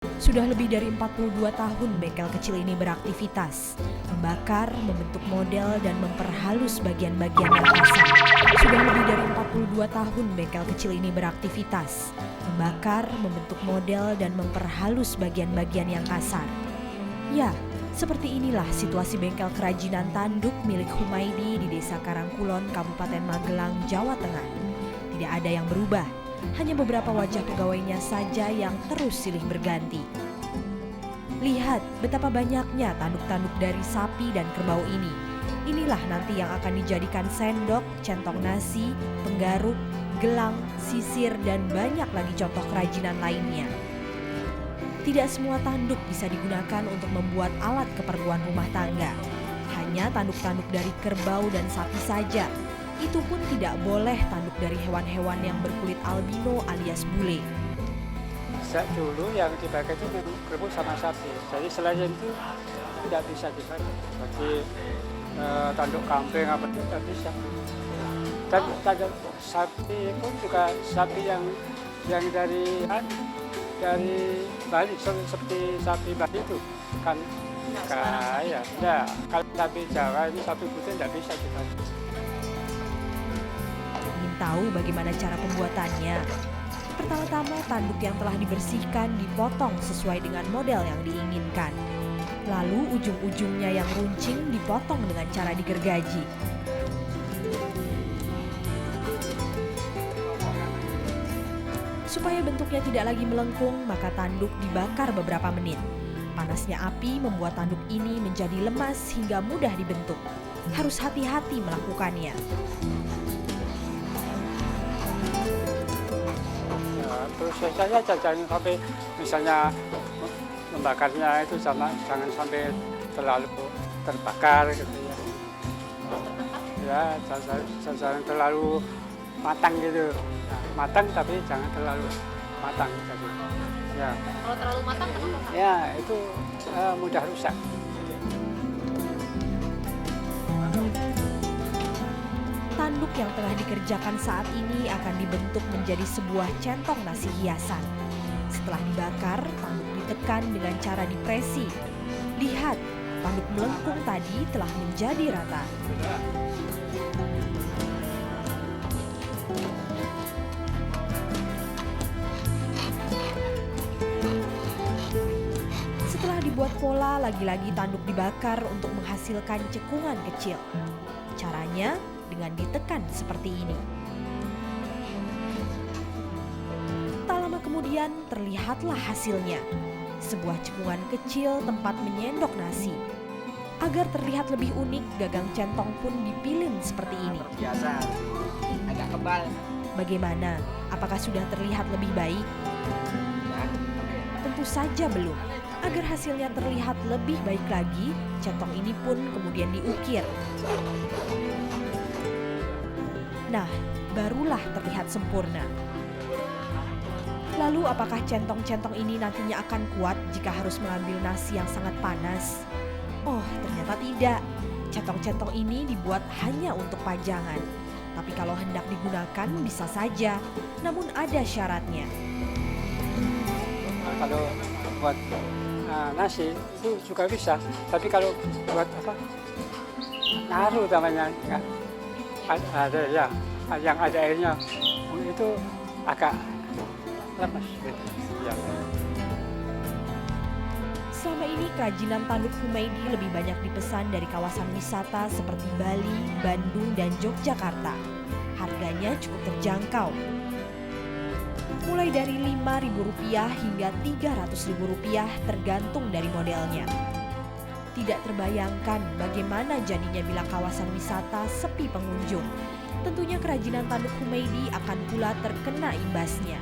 Sudah lebih dari 42 tahun bengkel kecil ini beraktivitas, membakar, membentuk model, dan memperhalus bagian-bagian yang kasar. Sudah lebih dari 42 tahun bengkel kecil ini beraktivitas, membakar, membentuk model, dan memperhalus bagian-bagian yang kasar. Ya, seperti inilah situasi bengkel kerajinan tanduk milik Humaidi di Desa Karangkulon, Kabupaten Magelang, Jawa Tengah. Tidak ada yang berubah, hanya beberapa wajah pegawainya saja yang terus silih berganti. Lihat betapa banyaknya tanduk-tanduk dari sapi dan kerbau ini. Inilah nanti yang akan dijadikan sendok, centong nasi, penggaruk, gelang, sisir, dan banyak lagi contoh kerajinan lainnya. Tidak semua tanduk bisa digunakan untuk membuat alat keperluan rumah tangga. Hanya tanduk-tanduk dari kerbau dan sapi saja. Itu pun tidak boleh tanduk dari hewan-hewan yang berkulit albino alias bule. Sejak dulu yang dipakai itu kerbau sama sapi. Jadi selain itu tidak bisa dipakai. Seperti tanduk kambing apa tidak bisa. Dan tanduk sapi pun juga sapi yang dari Bali, seperti sapi Bali itu kan kaya. Ya, kalau sapi Jawa ini sapi putih tidak bisa dipakai. Ingin tahu bagaimana cara pembuatannya? Pertama-tama tanduk yang telah dibersihkan dipotong sesuai dengan model yang diinginkan. Lalu ujung-ujungnya yang runcing dipotong dengan cara digergaji. Supaya bentuknya tidak lagi melengkung, maka tanduk dibakar beberapa menit. Panasnya api membuat tanduk ini menjadi lemas hingga mudah dibentuk. Harus hati-hati melakukannya. Prosesnya jangan sampai misalnya membakarnya itu jangan sampai terlalu terbakar gitu ya. Ya, jangan terlalu matang gitu. Matang tapi jangan terlalu matang tadi. Ya. Kalau terlalu matang kenapa, Pak? Ya, itu mudah rusak. Tanduk yang tengah dikerjakan saat ini akan dibentuk menjadi sebuah centong nasi hiasan. Setelah dibakar, tanduk ditekan dengan cara dipresi. Lihat, tanduk melengkung tadi telah menjadi rata. Setelah dibuat pola, lagi-lagi tanduk dibakar untuk menghasilkan cekungan kecil. Caranya dengan ditekan seperti ini. Tak lama kemudian terlihatlah hasilnya. Sebuah cekungan kecil tempat menyendok nasi. Agar terlihat lebih unik, gagang centong pun dipilin seperti ini. Biasa, agak kebal. Bagaimana? Apakah sudah terlihat lebih baik? Ya. Tentu saja belum. Agar hasilnya terlihat lebih baik lagi, centong ini pun kemudian diukir. Nah, barulah terlihat sempurna. Lalu apakah centong-centong ini nantinya akan kuat jika harus mengambil nasi yang sangat panas? Oh, ternyata tidak. Centong-centong ini dibuat hanya untuk pajangan. Tapi kalau hendak digunakan bisa saja, namun ada syaratnya. Kalau buat nasi itu juga bisa, tapi kalau buat apa? Naruh namanya ya. Ada ya, yang ada airnya itu agak lemas gitu. Ya. Selama ini kerajinan tanduk Humaidi lebih banyak dipesan dari kawasan wisata seperti Bali, Bandung, dan Yogyakarta. Harganya cukup terjangkau. Mulai dari Rp5.000 hingga Rp300.000 tergantung dari modelnya. Tidak terbayangkan bagaimana jadinya bila kawasan wisata sepi pengunjung. Tentunya kerajinan tanduk Humaidi akan pula terkena imbasnya.